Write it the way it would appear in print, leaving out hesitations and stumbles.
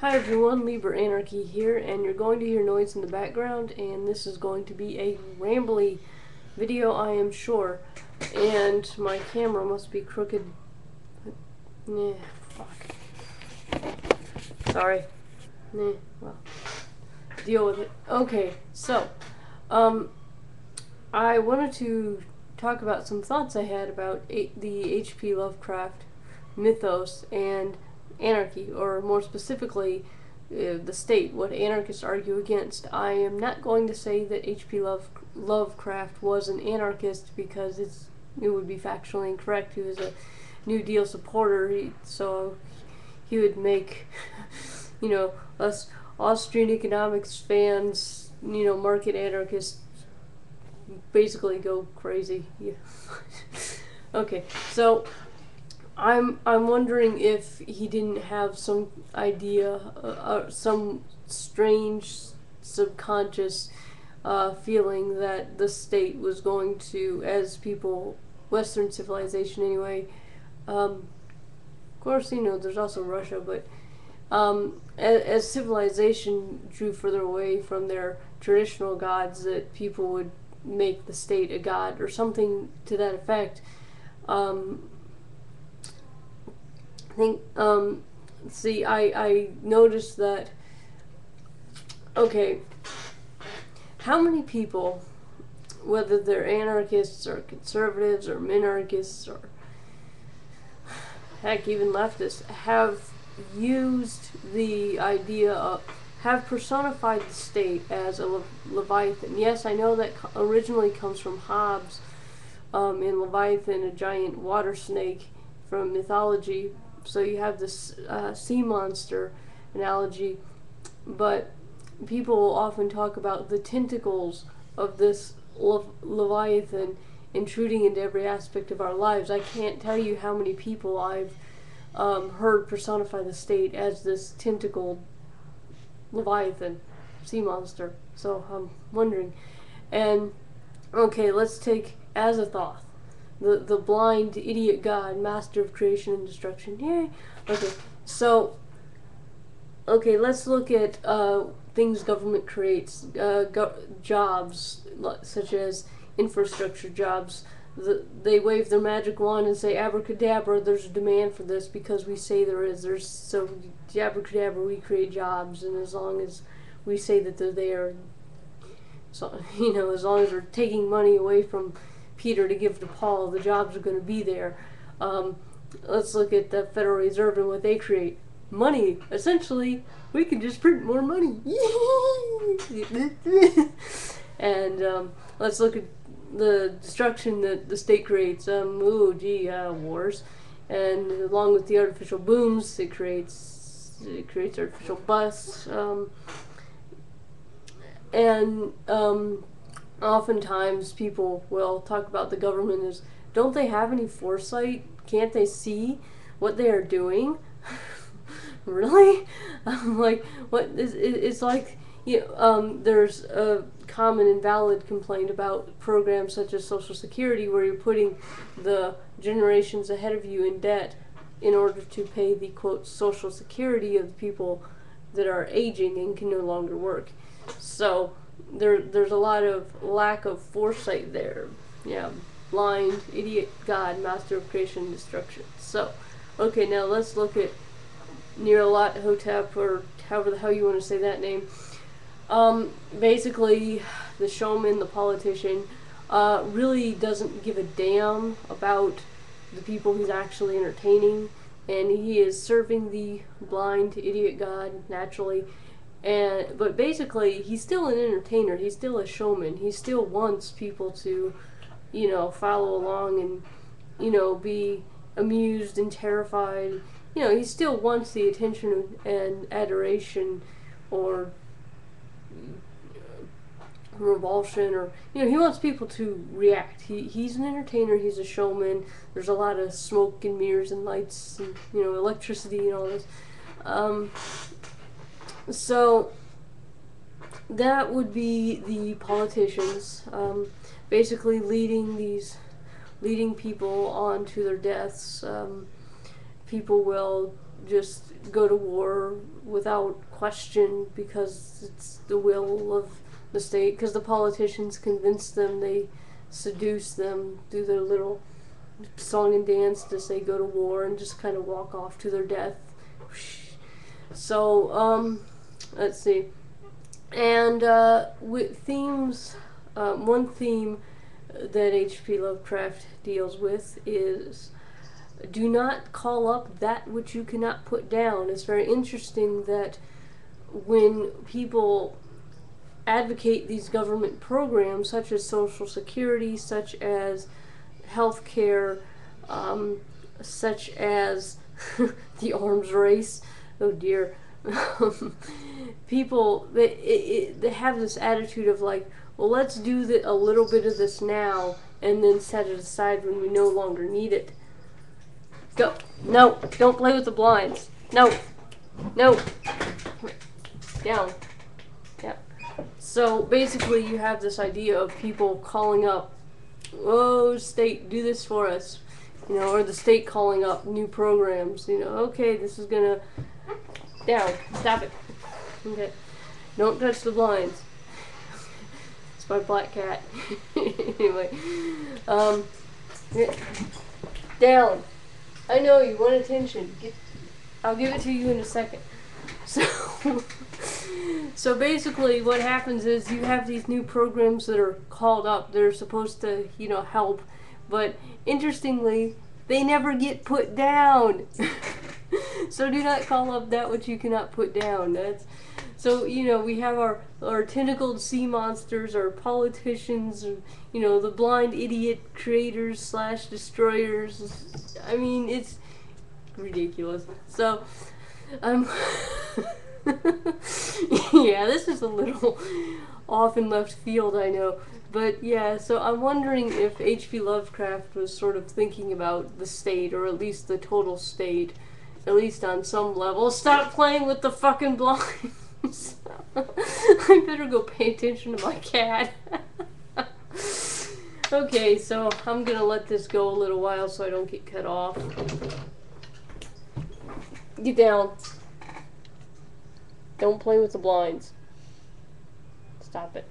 Hi everyone, LiberAnarchy here, and you're going to hear noise in the background, and this is going to be a rambly video, I am sure. And my camera must be crooked. Nah, fuck. Sorry. Nah, well, deal with it. Okay, so, I wanted to talk about some thoughts I had about the H.P. Lovecraft mythos and anarchy, or more specifically, the state, what anarchists argue against. I am not going to say that H.P. Lovecraft was an anarchist because it would be factually incorrect. He was a New Deal supporter, so he would make, us Austrian economics fans, market anarchists, basically go crazy. Yeah. Okay, so I'm wondering if he didn't have some idea, some strange subconscious feeling that the state was going to, as people, Western civilization anyway. Of course, there's also Russia, but as civilization drew further away from their traditional gods, that people would make the state a god or something to that effect. I think, see, I noticed that, okay, how many people, whether they're anarchists or conservatives or minarchists or heck, even leftists, have used the idea of, have personified the state as a Leviathan. Yes, I know that originally comes from Hobbes, in Leviathan, a giant water snake from mythology. So you have this sea monster analogy, but people will often talk about the tentacles of this Leviathan intruding into every aspect of our lives. I can't tell you how many people I've heard personify the state as this tentacled Leviathan, sea monster. So I'm wondering. And okay, let's take Azathoth, the blind idiot god, master of creation and destruction. Yay! Okay, so let's look at things government creates, jobs such as infrastructure jobs. They wave their magic wand and say abracadabra, there's a demand for this because we say there is. So abracadabra, we create jobs, and as long as we say that they're there, so as long as we're taking money away from Peter to give to Paul, the jobs are going to be there. Let's look at the Federal Reserve and what they create. Money. Essentially, we can just print more money. And let's look at the destruction that the state creates. Wars. And along with the artificial booms, it creates artificial busts. And oftentimes people will talk about the government as, don't they have any foresight? Can't they see what they are doing? Really? Like, what is it's like, there's a common and valid complaint about programs such as Social Security, where you're putting the generations ahead of you in debt in order to pay the, quote, Social Security of the people that are aging and can no longer work. So there's a lot of lack of foresight there. Yeah, blind, idiot god, master of creation and destruction. So, okay, now let's look at Nyarlathotep, or however the hell you want to say that name. Basically, the showman, the politician, really doesn't give a damn about the people he's actually entertaining, and he is serving the blind, idiot god, naturally. But basically, he's still an entertainer, he's still a showman, he still wants people to, follow along and, be amused and terrified. He still wants the attention and adoration, or revulsion, or he wants people to react. He's an entertainer, he's a showman. There's a lot of smoke and mirrors and lights and electricity and all this. So that would be the politicians, basically leading people on to their deaths. People will just go to war without question because it's the will of the state, because the politicians convince them, they seduce them, do their little song and dance to say go to war and just kind of walk off to their death. So, let's see. And with themes, one theme that H.P. Lovecraft deals with is do not call up that which you cannot put down. It's very interesting that when people advocate these government programs such as Social Security, such as healthcare, such as the arms race, oh dear, people, they have this attitude of like, well, let's do a little bit of this now and then set it aside when we no longer need it. Go. No, don't play with the blinds. No. No. Down. Yeah. So basically you have this idea of people calling up, oh, state, do this for us. You know, or the state calling up new programs. You know, okay, this is gonna... Down. Stop it. Okay. Don't touch the blinds. It's my black cat. Anyway. Down. I know you want attention. I'll give it to you in a second. So basically what happens is you have these new programs that are called up. They're supposed to, you know, help. But interestingly, they never get put down. So do not call up that which you cannot put down. So, you know, we have our tentacled sea monsters, our politicians, you know, the blind idiot creators / destroyers. I mean, it's ridiculous. So, yeah, this is a little off in left field, I know. But yeah, so I'm wondering if H.P. Lovecraft was sort of thinking about the state, or at least the total state, at least on some level. Stop playing with the fucking blinds. I better go pay attention to my cat. Okay, so I'm gonna let this go a little while so I don't get cut off. Get down. Don't play with the blinds. Stop it.